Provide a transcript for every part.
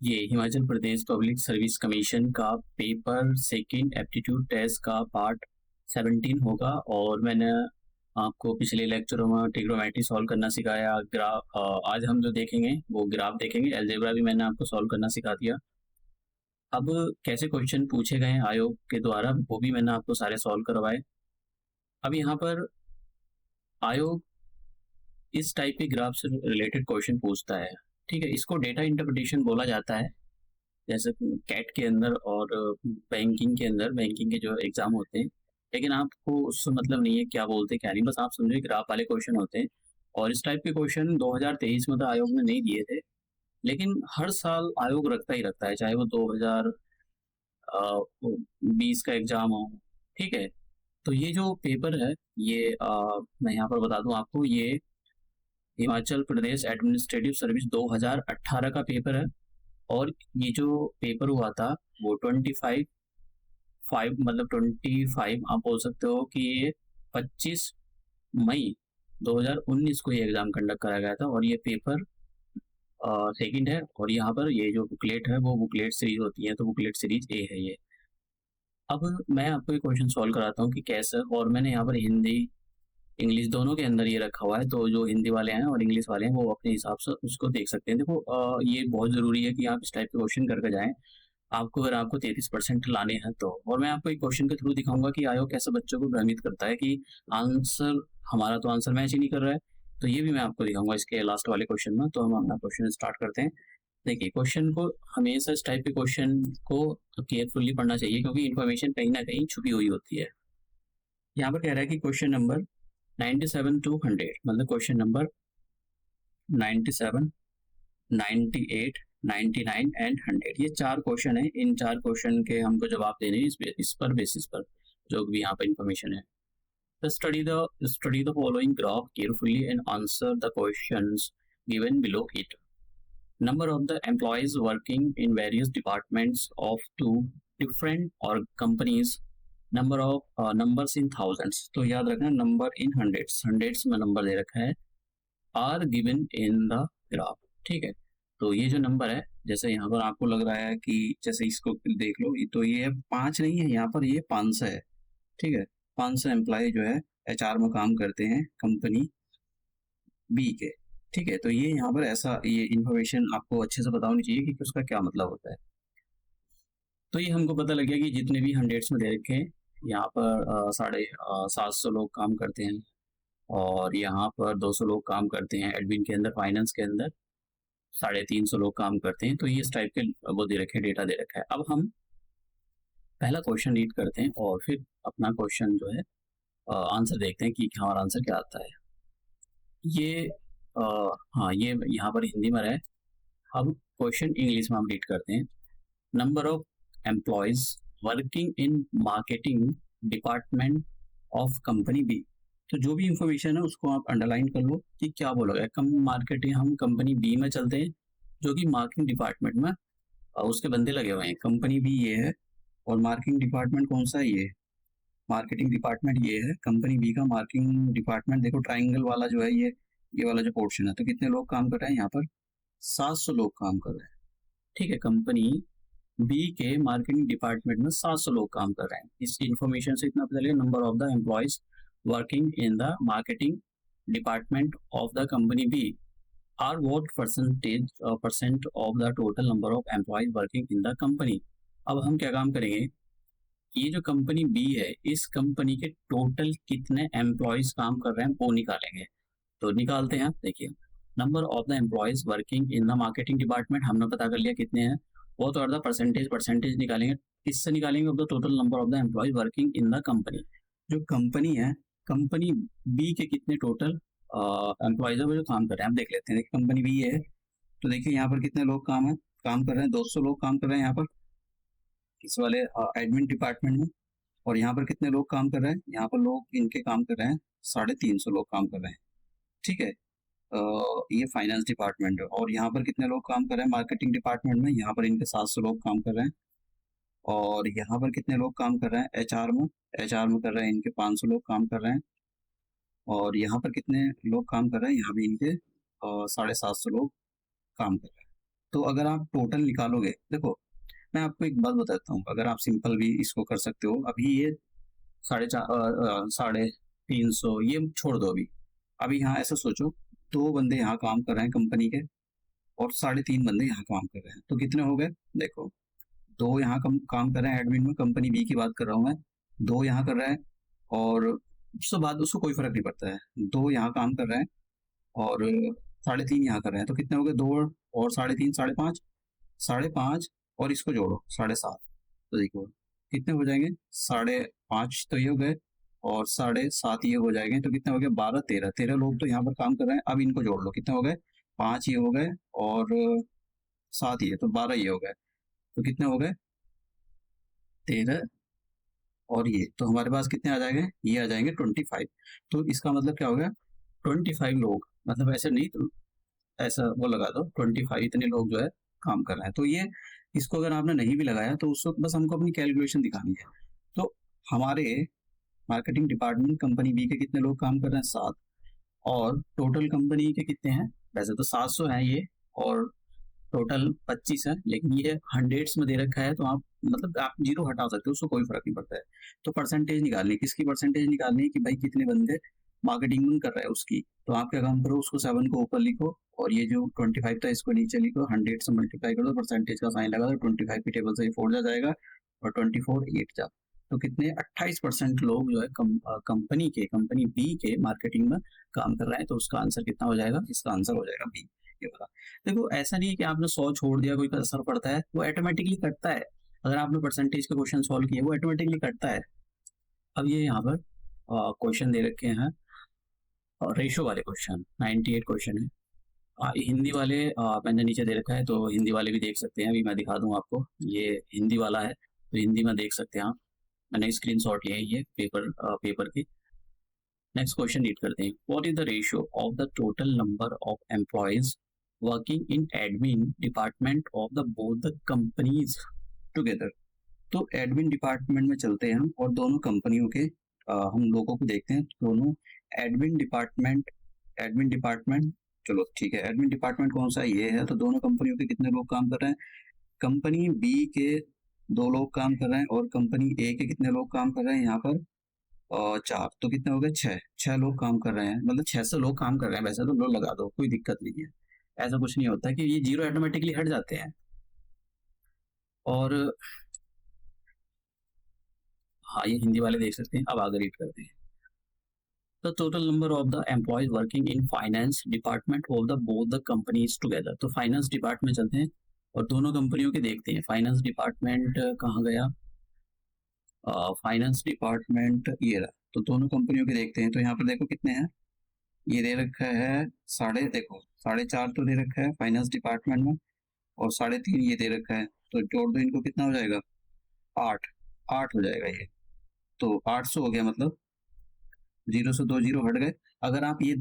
ये Himachal Pradesh public service commission का paper second aptitude test का पार्ट 17 होगा। और मैंने आपको पिछले लेक्चरों में ट्रिग्नोमेट्री सॉल्व करना सिखाया। ग्राफ आज हम जो देखेंगे वो ग्राफ देखेंगे। अलजेब्रा भी मैंने आपको सॉल्व करना सिखा दिया। अब कैसे क्वेश्चन पूछे गए हैं आयोग के द्वारा वो भी मैंने आपको सारे सॉल्व करवाए। अब यहाँ पर आयोग इस टाइप के ग्राफ से रिलेटेड क्वेश्चन पूछता है, ठीक है। इसको डेटा इंटरप्रिटेशन बोला जाता है। जैसे कैट के अंदर और बैंकिंग के अंदर, बैंकिंग के जो एग्जाम होते हैं, लेकिन आपको उससे मतलब नहीं है क्या बोलते क्या नहीं, बस आप समझो ग्राफ वाले क्वेश्चन होते हैं। और इस टाइप के क्वेश्चन 2023 में तो आयोग ने नहीं दिए थे, लेकिन हर साल आयोग रखता ही रखता है, चाहे वो 2020 का एग्जाम हो, ठीक है। तो ये जो पेपर है ये मैं यहाँ पर बता दूं आपको, ये हिमाचल प्रदेश एडमिनिस्ट्रेटिव सर्विस 2018 का पेपर है। और ये जो पेपर हुआ था वो 25 आप बोल सकते हो कि ये 25 मई 2019 को ये एग्जाम कंडक्ट कराया गया था। और ये पेपर सेकंड है। और यहाँ पर ये जो बुकलेट है वो बुकलेट सीरीज होती है, तो बुकलेट सीरीज ए है ये। अब मैं आपको एक क्वेश्चन सॉल्व कराता हूँ कि कैसे। और मैंने यहाँ पर हिंदी इंग्लिश दोनों के अंदर ये रखा हुआ है, तो जो हिंदी वाले हैं और इंग्लिश वाले हैं वो अपने हिसाब से उसको देख सकते हैं। देखो ये बहुत जरूरी है कि आप इस टाइप के क्वेश्चन करके जाएं, आपको अगर आपको 33% लाने हैं तो। और मैं आपको एक क्वेश्चन के थ्रू दिखाऊंगा कि आयोग कैसे बच्चों को भ्रमित करता है कि आंसर हमारा तो आंसर मैच ही नहीं कर रहा है। तो ये भी मैं आपको दिखाऊंगा इसके लास्ट वाले क्वेश्चन में। तो हम अपना क्वेश्चन स्टार्ट करते हैं। देखिए, क्वेश्चन को हमेशा इस टाइप के क्वेश्चन को केयरफुली पढ़ना चाहिए, क्योंकि इन्फॉर्मेशन कहीं ना कहीं छुपी हुई होती है। यहाँ पर कह रहा है कि क्वेश्चन नंबर 97 to 100, मतलब क्वेश्चन नंबर 97, 98, 99 एंड 100, ये चार क्वेश्चन है। इन चार क्वेश्चन के हमको जवाब देने हैं इस पर बेसिस पर जो भी यहाँ पर इंफॉर्मेशन है। Study the following graph carefully and answer the questions given below it. Number of the employees working in various departments of two different or companies. Number of numbers in thousands, तो याद रखना number in hundreds में number दे रखा है, are given in the graph, ठीक है। तो ये जो नंबर है, जैसे यहाँ पर आपको लग रहा है कि जैसे इसको देख लो, तो ये 5 नहीं है, यहाँ पर ये 500 है, ठीक है। 500 एम्प्लॉय जो है HR में काम करते हैं कंपनी बी के, ठीक है। तो ये यहाँ पर ऐसा ये इन्फॉर्मेशन आपको अच्छे से पता होनी चाहिए कि उसका क्या मतलब होता है। तो ये हमको पता लग गया कि जितने भी हंड्रेड्स में दे रखे हैं, यहाँ पर 750 लोग काम करते हैं, और यहाँ पर 200 लोग काम करते हैं एडमिन के अंदर, फाइनेंस के अंदर 350 लोग काम करते हैं। तो ये इस टाइप के वो दे रखे हैं, डेटा दे रखा है। अब हम पहला क्वेश्चन रीड करते हैं और फिर अपना क्वेश्चन जो है आंसर देखते हैं कि हमारा आंसर क्या आता है। ये हाँ, ये यहाँ पर हिंदी में है। अब क्वेश्चन इंग्लिश में हम रीड करते हैं। Number of employees working in marketing department of company B. तो जो भी इंफॉर्मेशन है उसको आप अंडरलाइन कर लो कि क्या बोला गया। कम मार्केटिंग, हम कंपनी बी में चलते हैं जो कि मार्केटिंग डिपार्टमेंट में उसके बंदे लगे हुए हैं। कंपनी बी ये है और मार्केटिंग डिपार्टमेंट कौन सा है, ये मार्केटिंग डिपार्टमेंट ये है। कंपनी बी का मार्केटिंग डिपार्टमेंट, देखो ट्राइंगल वाला जो है ये वाला जो पोर्शन है। तो कितने लोग काम कर रहे हैं यहाँ पर, 700 लोग काम कर रहे हैं, ठीक है। कंपनी बी के मार्केटिंग डिपार्टमेंट में 700 लोग काम कर रहे हैं। इस इंफॉर्मेशन से इतना पता चलेगा number of the employees working in the marketing department of the company B are what percent of the total number of employees working in the company. अब हम क्या काम करेंगे, ये जो कंपनी बी है इस कंपनी के टोटल कितने एम्प्लॉयज काम कर रहे हैं वो निकालेंगे। तो निकालते हैं। देखिए, number of the employees working in the marketing department हमने पता कर लिया कितने हैं, वो तो अर्धा परसेंटेज निकालेंगे। किससे निकालेंगे, of the total number of the employees working in the company. जो कंपनी है, कंपनी बी के कितने टोटल एम्प्लॉयज है वो जो काम कर रहे हैं, आप देख लेते हैं। देखिए कंपनी बी है, तो देखिए यहाँ पर कितने लोग काम कर रहे हैं, 200 लोग काम कर रहे हैं यहाँ पर इस वाले एडमिन डिपार्टमेंट में। और यहाँ पर कितने लोग काम कर रहे हैं, यहाँ पर लोग इनके काम कर रहे हैं 350 लोग काम कर रहे हैं, ठीक है। ये फाइनेंस डिपार्टमेंट है। और यहाँ पर कितने लोग काम कर रहे हैं मार्केटिंग डिपार्टमेंट में, यहाँ पर इनके 700 लोग काम कर रहे हैं। और यहाँ पर कितने लोग काम कर रहे हैं HR में कर रहे हैं इनके 500 लोग काम कर रहे हैं। और यहाँ पर कितने लोग काम कर रहे हैं, यहाँ भी इनके 750 लोग काम कर रहे हैं। तो अगर आप टोटल निकालोगे, देखो मैं आपको एक बात बताता हूँ, अगर आप सिंपल भी इसको कर सकते हो। अभी ये 350 ये छोड़ दो। अभी यहाँ ऐसा सोचो, 2 बंदे यहाँ काम कर रहे हैं कंपनी के, और 3.5 बंदे यहाँ काम कर रहे हैं, तो कितने हो गए? देखो, 2 यहाँ काम कर रहे हैं एडमिन में, कंपनी बी की बात कर रहा हूँ मैं। 2 यहाँ कर रहे हैं, और उसके बाद उसको कोई फर्क नहीं पड़ता है, 2 यहाँ काम कर रहे हैं और 3.5 यहाँ कर रहे हैं, तो कितने हो गए? 2 और 3.5, 5.5, 5.5, और इसको जोड़ो 7.5, तो देखो कितने हो जाएंगे? 5.5 तो ये हो गए, और 7.5 ये हो जाएंगे, तो कितने हो गए? 12, 13 लोग तो यहाँ पर काम कर रहे हैं। अब इनको जोड़ लो, कितने हो गए? 5 ये हो गए, और 7 ये, तो 12 ये हो गए, तो कितने हो गए? 13, और ये, तो हमारे पास कितने आ जाएंगे? ये आ जाएंगे 25। तो इसका मतलब क्या हो गया? 25 लोग, मतलब ऐसे नहीं, तो ऐसा वो लगा दो, 25 इतने लोग जो है काम कर रहे हैं। तो ये, इसको अगर आपने नहीं भी लगाया तो उस वक्त बस हमको अपनी कैलकुलेशन दिखानी है। तो हमारे मार्केटिंग डिपार्टमेंट कंपनी बी के कितने लोग काम कर रहे हैं? 7, और टोटल कंपनी के कितने हैं? वैसे तो 700 है ये, और टोटल 25 है, लेकिन ये हंड्रेड्स में दे रखा है, तो आप मतलब आप जीरो हटा सकते हो, उसको कोई फर्क नहीं पड़ता है। तो परसेंटेज निकालनी, किसकी परसेंटेज निकालनी है कि भाई कितने बंदे मार्केटिंग में कर रहे हैं उसकी। तो आप क्या काम करो, उसको 7 को ऊपर लिखो, और ये जो 25 था इसको नीचे लिखो, 100 से मल्टीप्लाई करो, परसेंटेज का साइन लगा दो, 25 की टेबल से 4 जा जाएगा, और 24 8 जा, तो कितने? 28% लोग जो है कंपनी बी के मार्केटिंग में काम कर रहे हैं। तो उसका आंसर कितना हो जाएगा? इसका आंसर हो जाएगा बी, ये वाला। देखो ऐसा नहीं है कि आपने 100 छोड़ दिया कोई असर पड़ता है, वो ऑटोमेटिकली कटता है। अगर आपने परसेंटेज का क्वेश्चन सॉल्व किया, वो ऑटोमेटिकली कटता है। अब ये यहाँ पर क्वेश्चन दे रखे हैं, रेशो वाले क्वेश्चन, 98 क्वेश्चन है। हिंदी वाले मैंने नीचे दे रखा है, तो हिंदी वाले भी देख सकते हैं। अभी मैं दिखा दूं आपको, ये हिंदी वाला है, तो हिंदी में देख सकते हैं आप। मैंने स्क्रीनशॉट लिया है ये पेपर की। नेक्स्ट क्वेश्चन रीड करते हैं। What is the ratio of the total number of employees working in admin department of the both the companies together. तो एडमिन डिपार्टमेंट में चलते हैं हम, और दोनों कंपनियों के हम लोगों को देखते हैं। दोनों एडमिन डिपार्टमेंट, चलो ठीक है, एडमिन डिपार्टमेंट कौन सा? ये है। तो दोनों कंपनियों के कितने लोग काम कर रहे हैं? कंपनी बी के 2 लोग काम कर रहे हैं, और कंपनी ए के कितने लोग काम कर रहे हैं यहाँ पर? 4, तो कितने हो गए? 6 लोग काम कर रहे हैं, मतलब 6 से लोग काम कर रहे हैं। वैसे तो लोग लगा दो, कोई दिक्कत नहीं है, ऐसा कुछ नहीं होता कि ये जीरो ऑटोमेटिकली हट जाते हैं। और हाँ, ये हिंदी वाले देख सकते हैं। अब आगे रीड करते हैं। The total number of the employees working in finance department of the both the companies together. तो फाइनेंस डिपार्टमेंट चलते हैं और दोनों कंपनियों के देखते हैं। फाइनेंस डिपार्टमेंट कहाँ गया? फाइनेंस डिपार्टमेंट ये रहा। तो दोनों कंपनियों के देखते हैं। तो यहाँ पर देखो कितने हैं, ये दे रखा है देखो 4.5 तो दे रखा है फाइनेंस डिपार्टमेंट में, और 3.5 ये दे रखा है। तो जोड़ दो इनको, कितना हो जाएगा? 8 हो जाएगा ये। तो 800 हो गया, मतलब 0 से 2 जीरो हट गए। अगर आप ये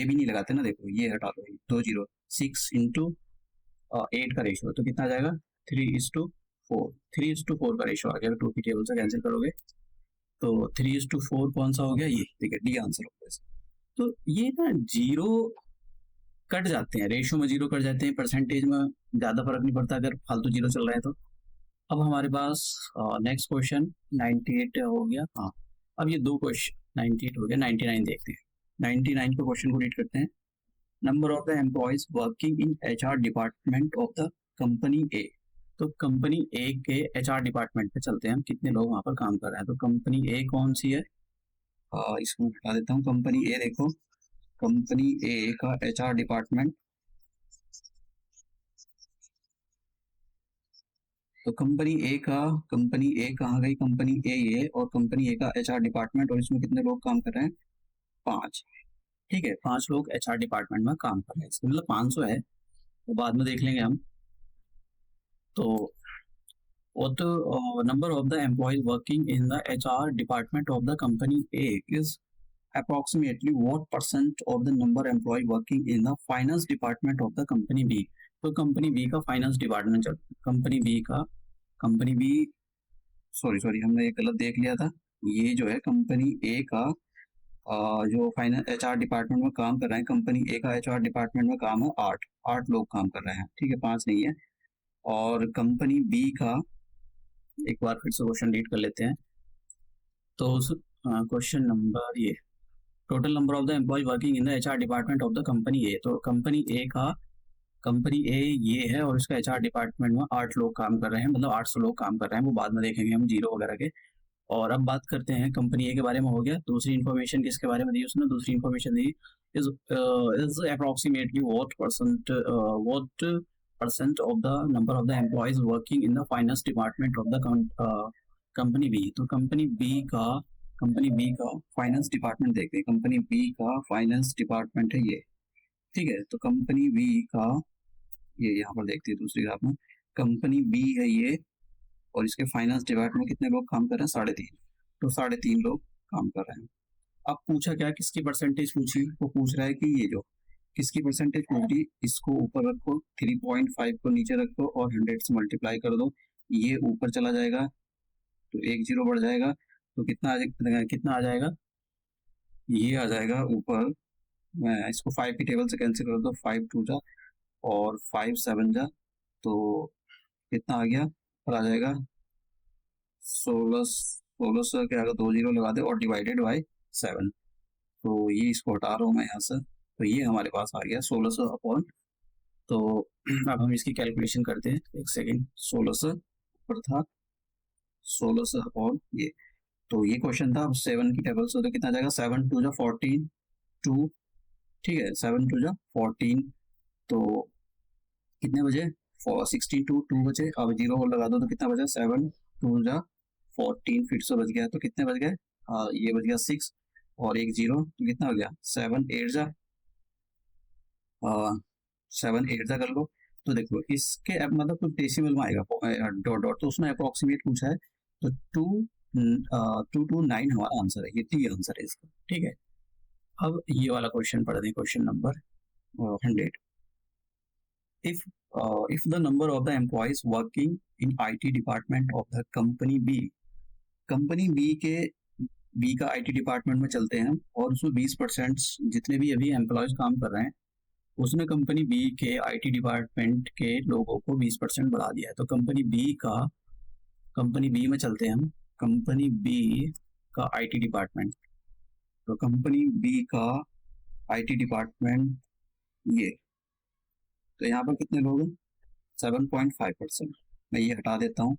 भी नहीं लगाते ना, देखो ये हटा दो, 2 जीरो, 6 इंटू 8 का रेशियो, तो कितना आ जाएगा? 3:4। 3:4 का रेशियो आ गया। 2 की टेबल से कैंसिल करोगे तो 3:4 कौन सा हो गया? ये, ठीक है, डी आंसर होगा इसका। तो ये ना जीरो कट जाते हैं, रेशियो में जीरो कट जाते हैं, परसेंटेज में ज्यादा फर्क नहीं पड़ता अगर फालतू जीरो चल रहा है तो। अब हमारे पास नेक्स्ट क्वेश्चन 98 हो गया। हाँ, अब ये 2 क्वेश्चन, 98 हो गया, 99 देखते हैं। 99 के क्वेश्चन को रीड करते हैं। Number of the employees working in HR department of the company A. तो कंपनी ए के एचआर डिपार्टमेंट पे चलते हैं हम, कितने लोग वहां पर काम कर रहे हैं। तो कंपनी ए कौन सी है? इसको हटा देता हूँ। कंपनी ए देखो, कंपनी ए का एचआर डिपार्टमेंट, तो कंपनी ए कहाँ गई? कंपनी ए ये, और कंपनी ए का एचआर डिपार्टमेंट, और इसमें कितने लोग काम कर रहे हैं? 5। ठीक है, 5 लोग एचआर डिपार्टमेंट में काम कर रहे हैं। इसका मतलब 500 है, वो बाद में देख लेंगे हम। तो what number of the employees working in the HR department of the company A is approximately what percent of the number employee working in the finance department of the company B। तो company B का finance department, company B sorry हमने ये गलत देख लिया था। ये जो है कंपनी ए का जो फाइनेंस एचआर डिपार्टमेंट में काम कर रहे हैं, कंपनी ए का एचआर डिपार्टमेंट में काम है 8 लोग काम कर रहे हैं। ठीक है, 5 नहीं है, और कंपनी बी का एक बार फिर से क्वेश्चन रीड कर लेते हैं। तो क्वेश्चन नंबर ये, total number of the employee working in the HR department of the company A. तो कंपनी ए ये है और इसका एचआर डिपार्टमेंट में 8 लोग काम कर रहे हैं, मतलब 800 लोग काम कर रहे हैं, वो बाद में देखेंगे हम जीरो वगैरह के। और अब बात करते हैं कंपनी ए के बारे में, हो गया। दूसरी इन्फॉर्मेशन किसके बारे में दी उसने? दूसरी information the is approximately what percent of the number of the employees working in the finance department of the company B. तो कंपनी बी का फाइनेंस डिपार्टमेंट देखते हैं। कंपनी बी का फाइनेंस डिपार्टमेंट है ये, ठीक है। तो कंपनी बी का ये यहाँ पर देखते हैं दूसरी ग्राफ में, कंपनी बी है ये, और इसके फाइनेंस डिपार्टमेंट में कितने लोग काम कर रहे हैं? 3.5। तो 3.5 लोग काम कर रहे हैं। अब पूछा क्या, किसकी परसेंटेज पूछी? वो पूछ रहा है कि ये जो किसकी परसेंटेज पूछी, इसको ऊपर रखो, 3.5 को नीचे रखो और 100 से मल्टीप्लाई कर दो, ये ऊपर चला जाएगा तो एक जीरो बढ़ जाएगा। तो कितना आ जाएगा? ये आ जाएगा ऊपर, मैं इसको 5 की टेबल से कैंसिल कर दो, 5 2 जा और 5 7 जा, तो कितना आ गया? पर आ जाएगा 16 से क्या आएगा, 2 जीरो लगा दे और डिवाइडेड बाई 7। तो ये इसको हटा रहा हूँ मैं यहाँ से, तो ये हमारे पास आ गया 1600 अपॉन। तो अब हम इसकी कैलकुलेशन करते हैं, एक सेकेंड। 1600 ऊपर था, 1600 अपॉन ये, तो ये क्वेश्चन था। अब 7 की टेबल से तो कितना आ जाएगा? 7 2 जा 14 2, ठीक है, 7 2 जा 14, तो कितने बजे? 62 2 बचे। अब जीरो को लगा दो तो कितना बचा? 7 2 जा 14 फिर से बच गया, तो कितने बच गए? ये बच गया 6 और एक जीरो, तो कितना हो गया? 7 8 जा 7 8 जा कर लो। तो देखो इसके अब मतलब कुछ डेसिमल में आएगा डॉट डॉट, तो उसने अप्रोक्सीमेट पूछा है, तो 229 हमारा आंसर है, ये टी आंसर है इसका, ठीक है। अब ये वाला क्वेश्चन पढ़ दें, question number 100। if the number of the employees working in IT department of the company B, company B का IT डिपार्टमेंट में चलते हैं और उसमें 20% जितने भी अभी एम्प्लॉयज काम कर रहे हैं, उसने कंपनी बी के IT डिपार्टमेंट के लोगों को 20% बढ़ा दिया है। तो कंपनी बी में चलते हैं हम, कंपनी बी का IT डिपार्टमेंट। तो कंपनी बी का IT डिपार्टमेंट ये, तो यहाँ पर कितने लोग हैं? 7.5%। मैं ये हटा देता हूँ,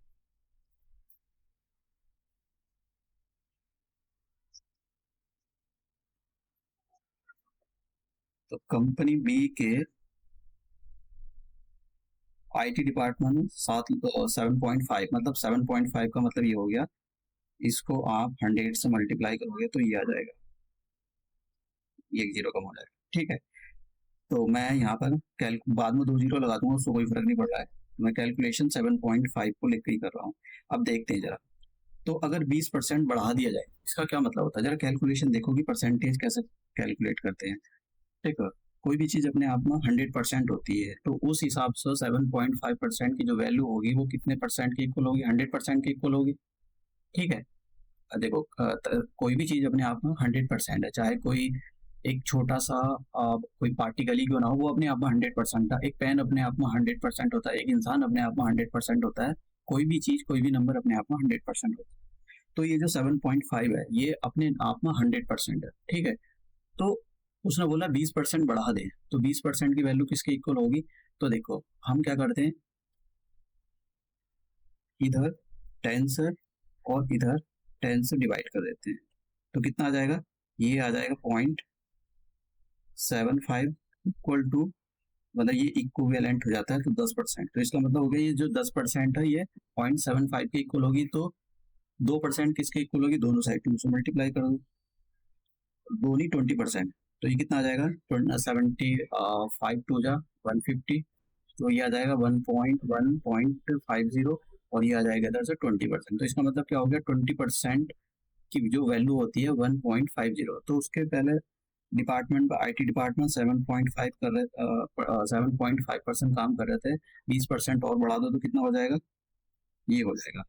तो कंपनी बी के IT डिपार्टमेंट में 7.5, मतलब 7.5 का मतलब ये हो गया, इसको आप 100 से मल्टीप्लाई करोगे तो ये आ जाएगा, ये एक जीरो कम हो जाएगा, ठीक है। तो मैं यहाँ पर बाद में 2 जीरो लगा दूंगा, उसको कोई फर्क नहीं पड़ रहा है, मैं कैलकुलेशन 7.5 को लेकर ही कर रहा हूँ। अब देखते हैं जरा, तो अगर 20% बढ़ा दिया जाए, इसका क्या मतलब होता है? जरा कैलकुलेशन देखो कि परसेंटेज कैसे कैलकुलेट करते हैं, ठीक है। कोई भी चीज अपने आप में 100% होती है, तो उस हिसाब से 7.5% की जो वैल्यू होगी वो कितने परसेंट की इक्वल होगी? 100% की इक्वल होगी, ठीक है। देखो कोई भी चीज अपने आप में 100% है, चाहे कोई एक छोटा सा कोई पार्टिकल क्यों ना हो, वो अपने आप में 100% था। एक पेन अपने आप में 100% होता है, एक इंसान अपने आप में 100% होता है, कोई भी चीज, कोई भी नंबर अपने आप में 100% होता है। तो ये जो 7.5 है ये अपने आप में 100% है, ठीक है। तो उसने बोला 20% बढ़ा दे, तो 20% की वैल्यू किसके इक्वल होगी? तो देखो हम क्या करते हैं, इधर 10 से और इधर 10 से डिवाइड कर देते हैं, तो कितना आ जाएगा? ये आ जाएगा 0.75 इक्वल टू, मतलब ये इक्विवेलेंट हो जाता है तो 10%। तो इसका मतलब हो गया ये जो 10% है ये 0.75 के इक्वल होगी, तो 2% किसके इक्वल होगी? दोनों साइड 2 से मल्टीप्लाई कर दो, दोनों 20%, तो ये कितना आ जाएगा? 75 2 जा 150, तो ये आ जाएगा 1.50 और ये आ जाएगा इधर से 20%। तो इसका मतलब क्या हो गया? 20% की जो वैल्यू होती है 1.50। तो उसके पहले डिपार्टमेंट पर IT डिपार्टमेंट 7.5% काम कर रहे थे, 20% और बढ़ा दो तो कितना हो जाएगा? ये हो जाएगा,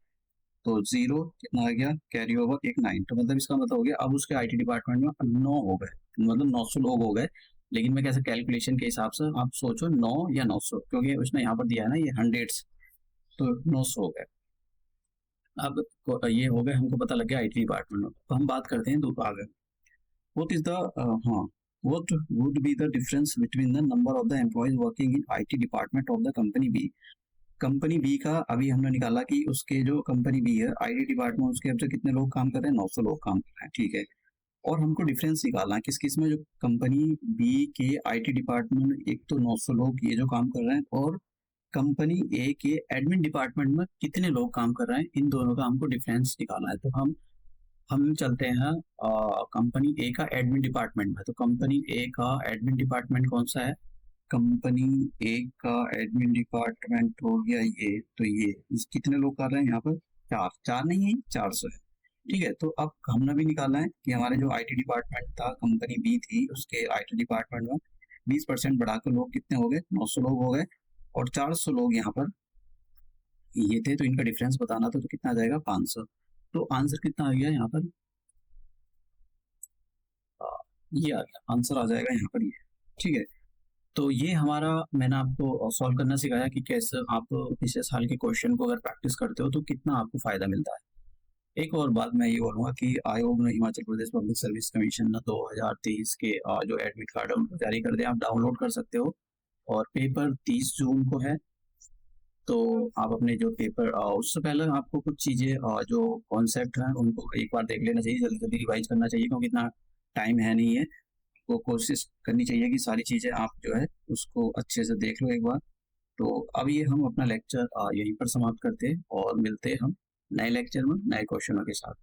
तो जीरो कितना आ गया? कैरी ओवर एक 9। तो मतलब इसका मतलब हो गया अब उसके IT डिपार्टमेंट में 9 हो गए, मतलब 900 लोग हो गए। लेकिन मैं कैसे कैलकुलेशन के हिसाब से, आप सोचो 9 या 900, क्योंकि उसने यहाँ पर दिया है ना ये 100 तो 900 हो गए। अब ये हो गए, हमको पता लग गया आईटी डिपार्टमेंट में। तो हम बात करते हैं आगे। व्हाट इज द हाँ what would be the difference between the number of the employees working in IT department of the company B. Company B का अभी हमने निकाला कि उसके जो कंपनी बी है आईटी डिपार्टमेंट, उसके अब से कितने लोग काम कर रहे हैं, 900 लोग काम कर रहे हैं, ठीक है। और हमको डिफरेंस निकालना है किस किस में, जो कंपनी बी के आईटी डिपार्टमेंट एक तो 900 लोग ये जो काम कर रहे हैं, और कंपनी ए के एडमिन डिपार्टमेंट में कितने लोग काम कर रहे हैं, इन दोनों का हमको डिफरेंस निकालना है। तो हम चलते हैं कंपनी ए का एडमिन डिपार्टमेंट में। तो कंपनी ए का एडमिन डिपार्टमेंट कौन सा है, कंपनी ए का एडमिन डिपार्टमेंट हो गया ये। तो ये कितने लोग कर रहे हैं यहाँ पर, चार, चार नहीं है 400 है, ठीक है। तो अब हमने भी निकाला है कि हमारे जो आईटी डिपार्टमेंट था, कंपनी बी थी, उसके आईटी डिपार्टमेंट में 20% बढ़ाकर लोग कितने हो गए, 900 लोग हो गए, और 400 लोग यहाँ पर ये थे। तो इनका डिफरेंस बताना था, तो कितना आ जाएगा, 500। तो आंसर कितना आ गया यहाँ पर, ये आ गया आंसर, आ जाएगा यहाँ पर ये, ठीक है। तो ये हमारा, मैंने आपको सॉल्व करना सिखाया कि कैसे आप पिछले साल के क्वेश्चन को अगर प्रैक्टिस करते हो तो कितना आपको फायदा मिलता है। एक और बात मैं ये बोलूँगा कि आयोग ने, Himachal Pradesh public service commission ने 2023 के जो एडमिट कार्ड है उनको जारी कर दिया, आप डाउनलोड कर सकते हो। और पेपर 30 जून को है। तो आप अपने जो पेपर, उससे पहले आपको कुछ चीज़ें जो कॉन्सेप्ट हैं उनको एक बार देख लेना चाहिए, जल्दी जल्दी रिवाइज करना चाहिए, क्योंकि इतना टाइम है नहीं है। को कोशिश करनी चाहिए कि सारी चीज़ें आप जो है उसको अच्छे से देख लो एक बार। तो अब ये हम अपना लेक्चर यहीं पर समाप्त करते हैं, और मिलते हैं हम नए लेक्चर में नए क्वेश्चनों के साथ।